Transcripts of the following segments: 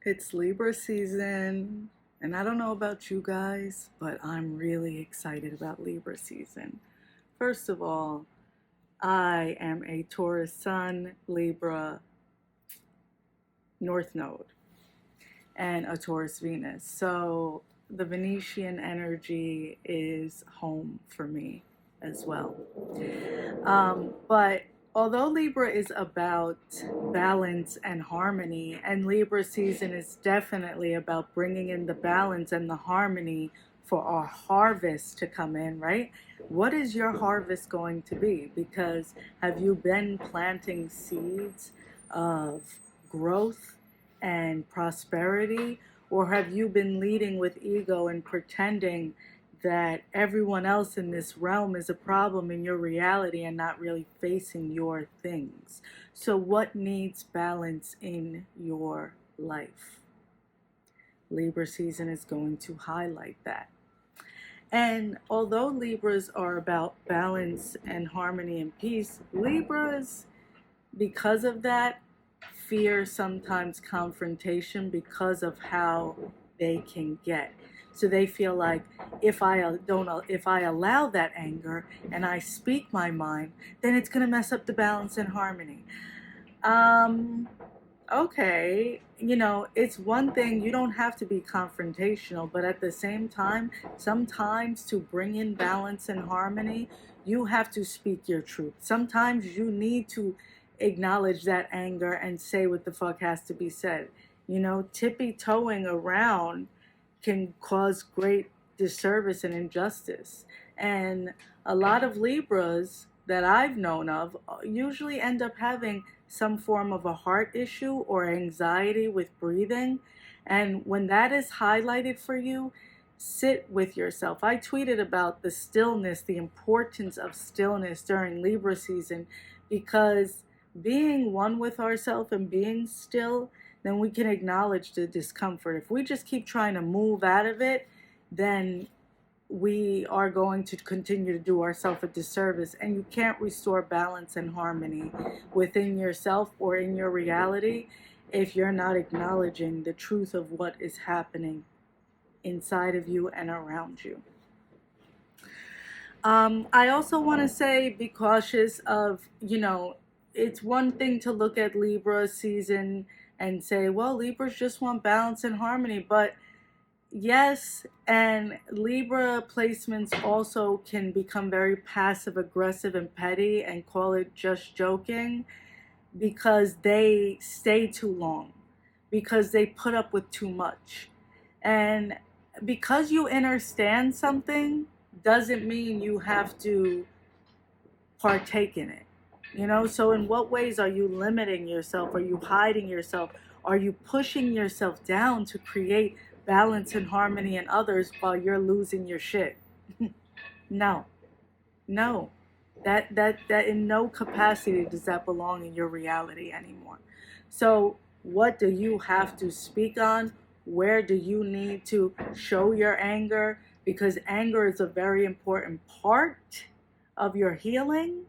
It's Libra season, and I don't know about you guys, but I'm really excited about Libra season. First of all, I am a Taurus Sun, Libra North Node, and a Taurus Venus. So the Venetian energy is home for me as well. But although Libra is about balance and harmony, and Libra season is definitely about bringing in the balance and the harmony for our harvest to come in, right? What is your harvest going to be? Because have you been planting seeds of growth and prosperity, or have you been leading with ego and pretending that everyone else in this realm is a problem in your reality and not really facing your things? So what needs balance in your life? Libra season is going to highlight that. And although Libras are about balance and harmony and peace, Libras, because of that, fear sometimes confrontation because of how they can get. So they feel like if I allow that anger and I speak my mind, then it's going to mess up the balance and harmony. Okay, it's one thing, you don't have to be confrontational, but at the same time, sometimes to bring in balance and harmony, you have to speak your truth. Sometimes you need to acknowledge that anger and say what the fuck has to be said. Tippy-toeing around can cause great disservice and injustice. And a lot of Libras that I've known of usually end up having some form of a heart issue or anxiety with breathing. And when that is highlighted for you, sit with yourself. I tweeted about the stillness, the importance of stillness during Libra season, because being one with ourselves and being still, then we can acknowledge the discomfort. If we just keep trying to move out of it, then we are going to continue to do ourselves a disservice, and you can't restore balance and harmony within yourself or in your reality if you're not acknowledging the truth of what is happening inside of you and around you. I also want to say, be cautious of, it's one thing to look at Libra season and say, well, Libras just want balance and harmony, but yes, and Libra placements also can become very passive aggressive and petty and call it just joking because they stay too long, because they put up with too much. And because you understand something doesn't mean you have to partake in it. So in what ways are you limiting yourself? Are you hiding yourself? Are you pushing yourself down to create balance and harmony in others while you're losing your shit? No. No. That in no capacity does that belong in your reality anymore. So what do you have to speak on? Where do you need to show your anger? Because anger is a very important part of your healing.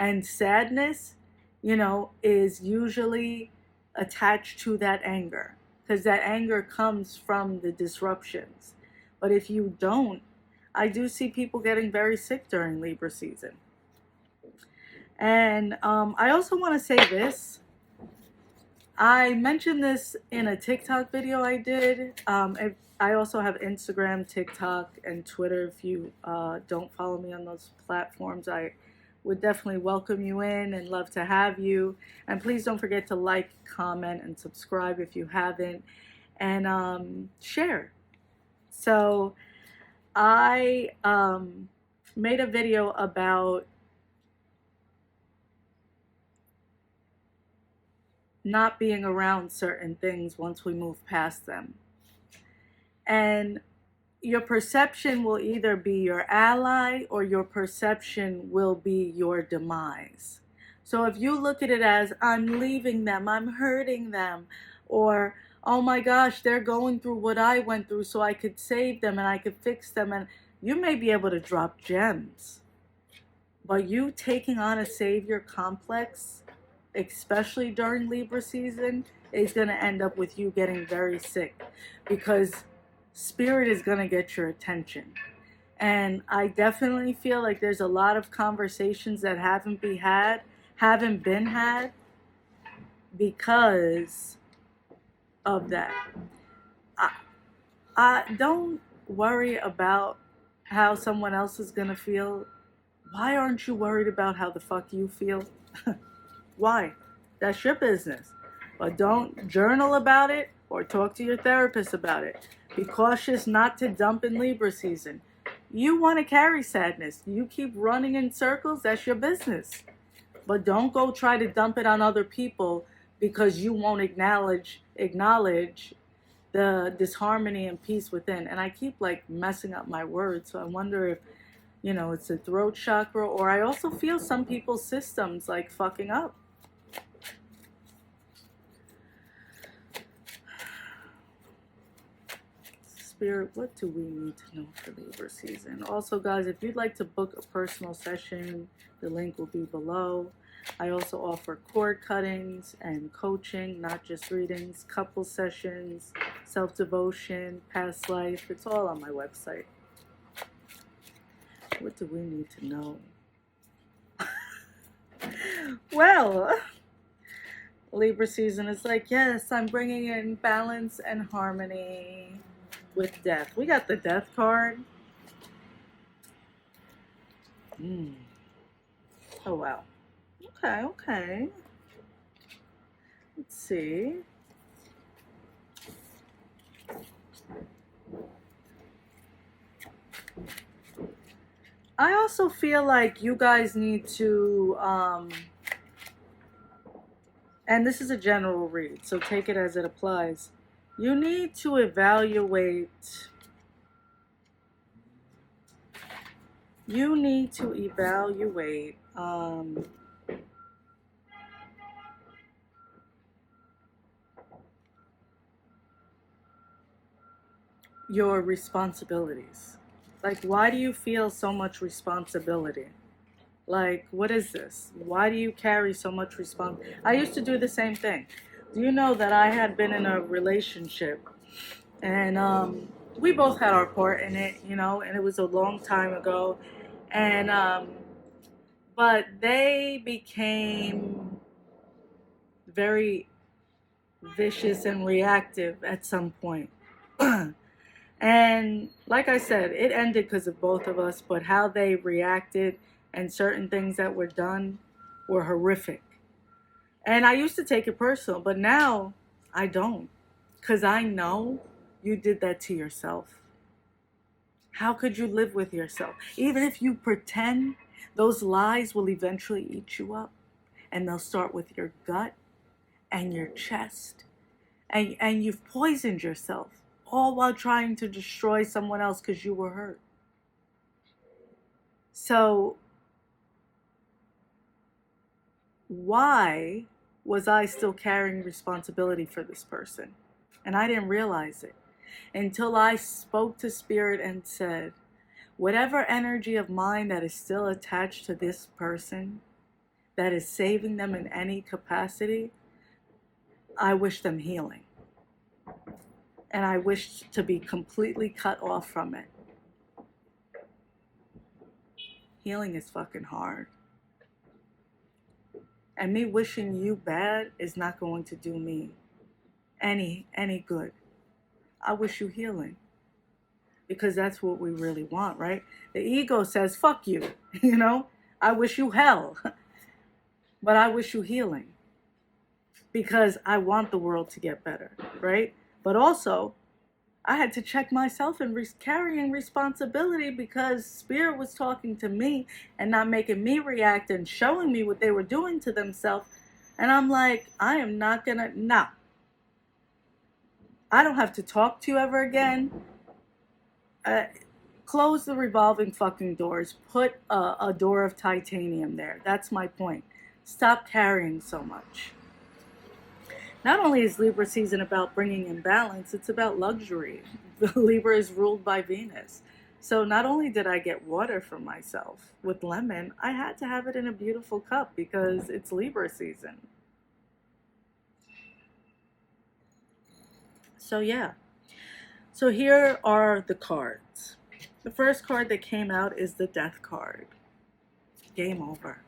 And sadness, is usually attached to that anger, because that anger comes from the disruptions. But if you don't, I do see people getting very sick during Libra season. And I also want to say this. I mentioned this in a TikTok video I did. I also have Instagram, TikTok, and Twitter. If you don't follow me on those platforms, I would definitely welcome you in and love to have you. And please don't forget to like, comment, and subscribe if you haven't, and share. So I made a video about not being around certain things once we move past them. And your perception will either be your ally or your perception will be your demise. So if you look at it as, I'm leaving them, I'm hurting them, or, oh my gosh, they're going through what I went through so I could save them and I could fix them, and you may be able to drop gems. But you taking on a savior complex, especially during Libra season, is going to end up with you getting very sick, because spirit is going to get your attention. And I definitely feel like there's a lot of conversations that haven't been had because of that. I, I don't worry about how someone else is gonna feel. Why aren't you worried about how the fuck you feel? Why? That's your business. But don't journal about it or talk to your therapist about it. Be cautious not to dump in Libra season. You want to carry sadness. You keep running in circles, that's your business. But don't go try to dump it on other people because you won't acknowledge the disharmony and peace within. And I keep like messing up my words, so I wonder if it's the throat chakra, or I also feel some people's systems like fucking up. Spirit, what do we need to know for Libra season? Also, guys, if you'd like to book a personal session, the link will be below. I also offer cord cuttings and coaching, not just readings, couple sessions, self-devotion, past life. It's all on my website. What do we need to know? Well, Libra season is like, yes, I'm bringing in balance and harmony with death. We got the death card. Oh, wow. Okay. Let's see. I also feel like you guys need to, and this is a general read, so take it as it applies. You need to evaluate your responsibilities. Like, why do you feel so much responsibility? Like, what is this? Why do you carry so much responsibility? I used to do the same thing. Do you know that I had been in a relationship, and we both had our part in it, and it was a long time ago. And but they became very vicious and reactive at some point. And like I said, it ended because of both of us, but how they reacted and certain things that were done were horrific. And I used to take it personal, but now I don't, because I know you did that to yourself. How could you live with yourself? Even if you pretend, those lies will eventually eat you up, and they'll start with your gut and your chest, and you've poisoned yourself, all while trying to destroy someone else because you were hurt. So why was I still carrying responsibility for this person? And I didn't realize it until I spoke to Spirit and said, whatever energy of mine that is still attached to this person, that is saving them in any capacity, I wish them healing. And I wish to be completely cut off from it. Healing is fucking hard. And me wishing you bad is not going to do me any good. I wish you healing. Because that's what we really want, right? The ego says, fuck you, I wish you hell. But I wish you healing. Because I want the world to get better, right? But also, I had to check myself and carrying responsibility, because Spirit was talking to me and not making me react and showing me what they were doing to themselves. And I'm like, I am not gonna, no. I don't have to talk to you ever again. Close the revolving fucking doors. Put a door of titanium there. That's my point. Stop carrying so much. Not only is Libra season about bringing in balance, it's about luxury. Libra is ruled by Venus. So not only did I get water for myself with lemon, I had to have it in a beautiful cup because it's Libra season. So yeah. So here are the cards. The first card that came out is the Death card. Game over.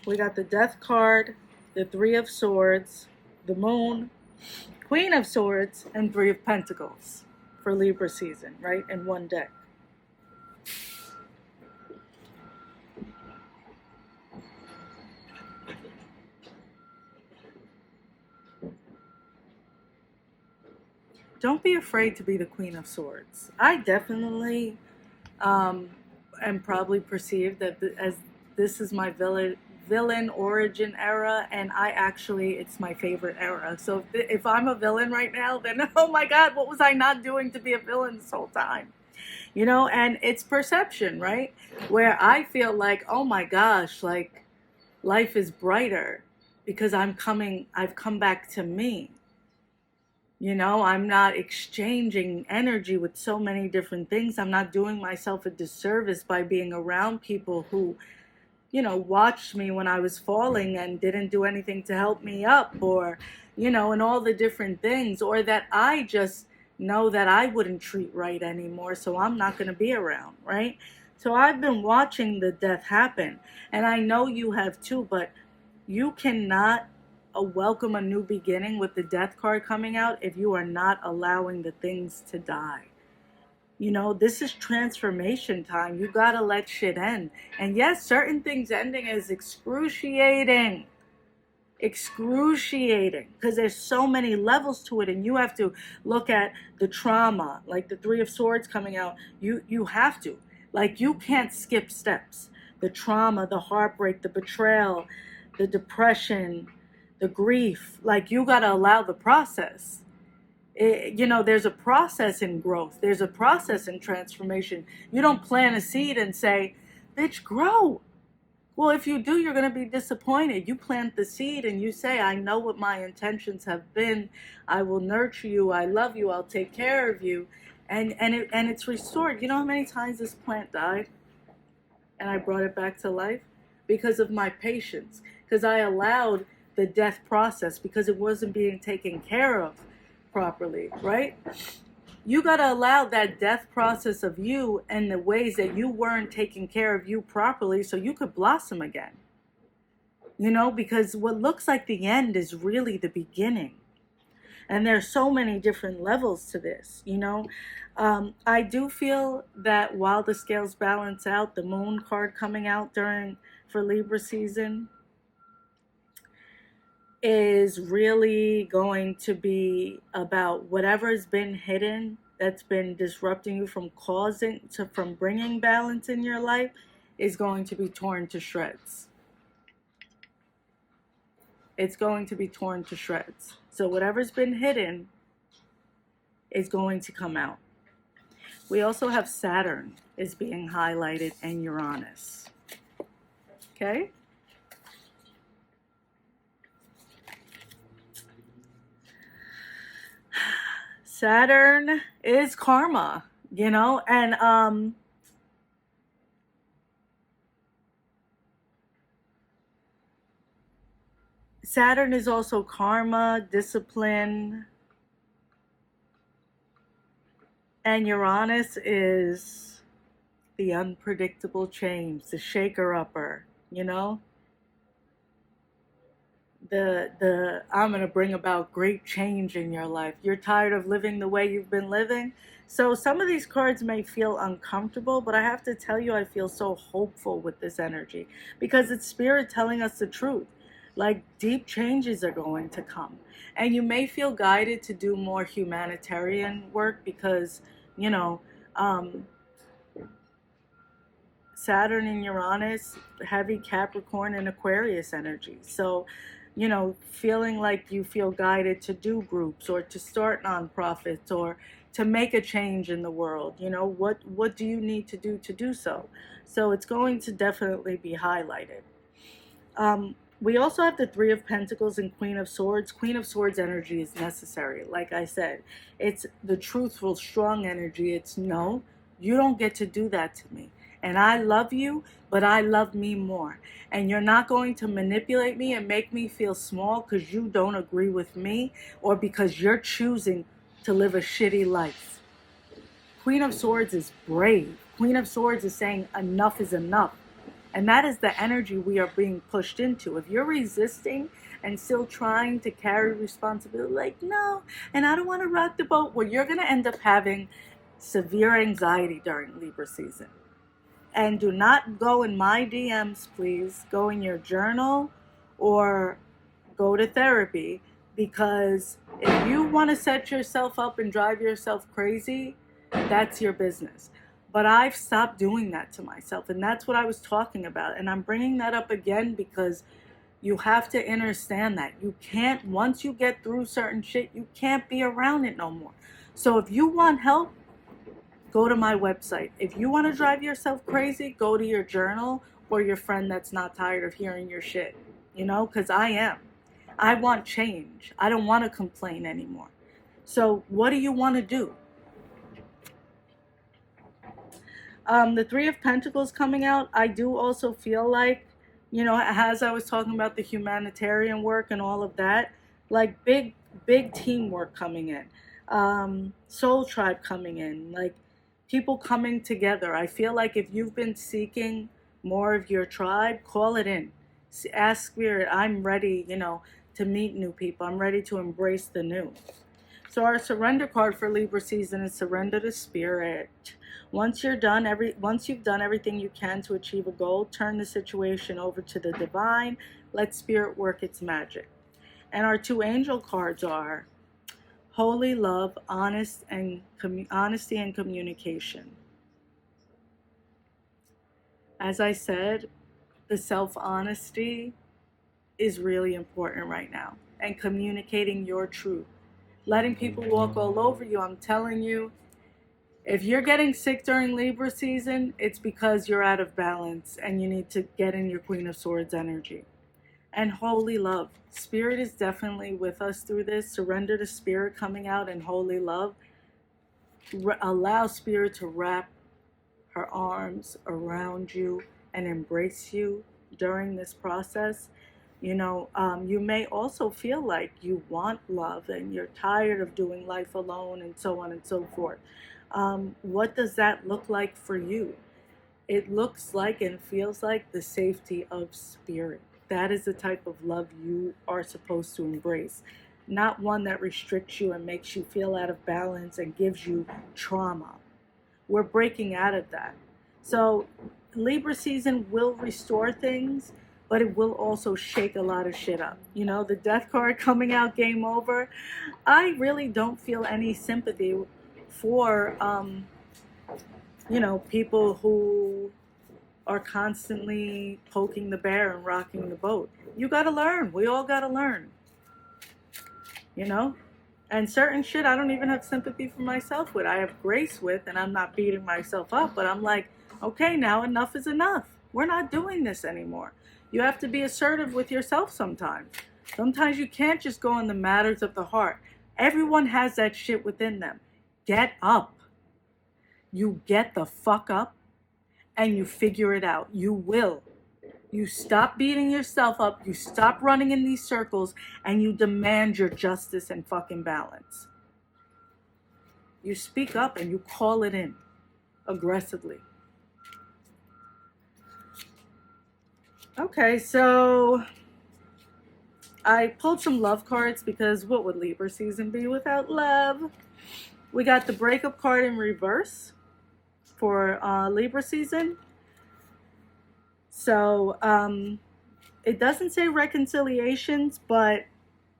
We got the Death card, the Three of Swords, the Moon, Queen of Swords, and Three of Pentacles for Libra season, right? In one deck. Don't be afraid to be the Queen of Swords. I definitely am probably perceived that as this is my villain origin era, and it's my favorite era. So if I'm a villain right now, then oh my God, what was I not doing to be a villain this whole time? And it's perception, right? Where I feel like, oh my gosh, like life is brighter because I've come back to me. I'm not exchanging energy with so many different things. I'm not doing myself a disservice by being around people who, watched me when I was falling and didn't do anything to help me up, or, and all the different things, or that I just know that I wouldn't treat right anymore, so I'm not going to be around, right? So I've been watching the death happen, and I know you have too, but you cannot welcome a new beginning with the Death card coming out if you are not allowing the things to die. This is transformation time. You gotta let shit end. And yes, certain things ending is excruciating. Excruciating. Because there's so many levels to it, and you have to look at the trauma, like the Three of Swords coming out. You have to. Like, you can't skip steps. The trauma, the heartbreak, the betrayal, the depression, the grief. Like, you gotta allow the process. There's a process in growth. There's a process in transformation. You don't plant a seed and say, bitch, grow. Well, if you do, you're going to be disappointed. You plant the seed and you say, I know what my intentions have been. I will nurture you. I love you. I'll take care of you. And it's restored. You know how many times this plant died? And I brought it back to life? Because of my patience. Because I allowed the death process, because it wasn't being taken care of properly, right? You got to allow that death process of you and the ways that you weren't taking care of you properly so you could blossom again. Because what looks like the end is really the beginning. And there's so many different levels to this, I do feel that while the scales balance out, the Moon card coming out for Libra season is really going to be about whatever's been hidden that's been disrupting you from bringing balance in your life is going to be torn to shreds. It's going to be torn to shreds. So whatever's been hidden is going to come out. We also have Saturn is being highlighted and Uranus. Okay? Saturn is karma, and Saturn is also karma, discipline, and Uranus is the unpredictable change, the shaker-upper, I'm going to bring about great change in your life. You're tired of living the way you've been living. So some of these cards may feel uncomfortable, but I have to tell you, I feel so hopeful with this energy because it's Spirit telling us the truth. Like, deep changes are going to come. And you may feel guided to do more humanitarian work because, Saturn and Uranus, heavy Capricorn and Aquarius energy. So, feeling like you feel guided to do groups or to start nonprofits or to make a change in the world. What do you need to do so? So it's going to definitely be highlighted. We also have the Three of Pentacles and Queen of Swords. Queen of Swords energy is necessary. Like I said, it's the truthful, strong energy. It's no, you don't get to do that to me. And I love you, but I love me more. And you're not going to manipulate me and make me feel small because you don't agree with me or because you're choosing to live a shitty life. Queen of Swords is brave. Queen of Swords is saying enough is enough. And that is the energy we are being pushed into. If you're resisting and still trying to carry responsibility, like, no, and I don't want to rock the boat, well, you're going to end up having severe anxiety during Libra season. And do not go in my DMs, please. Go in your journal or go to therapy, because if you want to set yourself up and drive yourself crazy, that's your business. But I've stopped doing that to myself, and that's what I was talking about. And I'm bringing that up again because you have to understand that you can't, once you get through certain shit, you can't be around it no more. So if you want help, go to my website. If you want to drive yourself crazy, go to your journal or your friend that's not tired of hearing your shit. You know, because I am. I want change. I don't want to complain anymore. So what do you want to do? The Three of Pentacles coming out, I do also feel like, you know, as I was talking about the humanitarian work and all of that, like big teamwork coming in, soul tribe coming in, like people coming together. I feel like if you've been seeking more of your tribe, call it in. Ask Spirit, I'm ready, you know, to meet new people. I'm ready to embrace the new. So our surrender card for Libra season is surrender to Spirit. Once you've done everything you can to achieve a goal, turn the situation over to the divine. Let Spirit work its magic. And our two angel cards are holy love, honesty and communication. As I said, the self-honesty is really important right now, and communicating your truth. Letting people walk all over you. I'm telling you, if you're getting sick during Libra season, it's because you're out of balance and you need to get in your Queen of Swords energy. And holy love. Spirit is definitely with us through this. Surrender to Spirit coming out, and holy love. Allow Spirit to wrap her arms around you and embrace you during this process. You know, you may also feel like you want love and you're tired of doing life alone and so on and so forth. What does that look like for you? It looks like and feels like the safety of Spirit. That is the type of love you are supposed to embrace, not one that restricts you and makes you feel out of balance and gives you trauma. We're breaking out of that. So Libra season will restore things, but it will also shake a lot of shit up. You know, the Death card coming out, game over. I really don't feel any sympathy for, you know, people who are constantly poking the bear and rocking the boat. You got to learn. We all got to learn. You know? And certain shit I don't even have sympathy for myself with. I have grace with, and I'm not beating myself up, but I'm like, okay, now enough is enough. We're not doing this anymore. You have to be assertive with yourself sometimes. Sometimes you can't just go on the matters of the heart. Everyone has that shit within them. Get up. You get the fuck up and you figure it out. You will. You stop beating yourself up, you stop running in these circles, and you demand your justice and fucking balance. You speak up and you call it in aggressively. Okay, so I pulled some love cards because what would Libra season be without love? We got the breakup card in reverse for Libra season. So it doesn't say reconciliations, but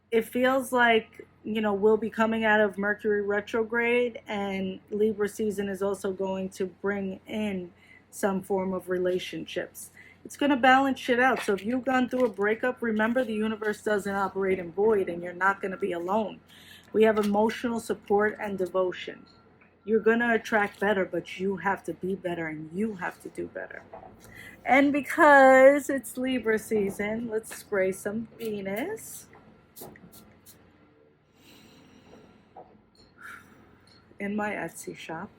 it feels like, you know, we'll be coming out of Mercury retrograde, and Libra season is also going to bring in some form of relationships. It's going to balance shit out. So if you've gone through a breakup, remember the universe doesn't operate in void, and you're not going to be alone. We have emotional support and devotion. You're going to attract better, but you have to be better and you have to do better. And because it's Libra season, let's spray some Venus in my Etsy shop.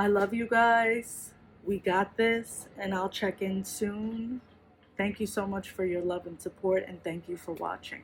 I love you guys. We got this, and I'll check in soon. Thank you so much for your love and support, and thank you for watching.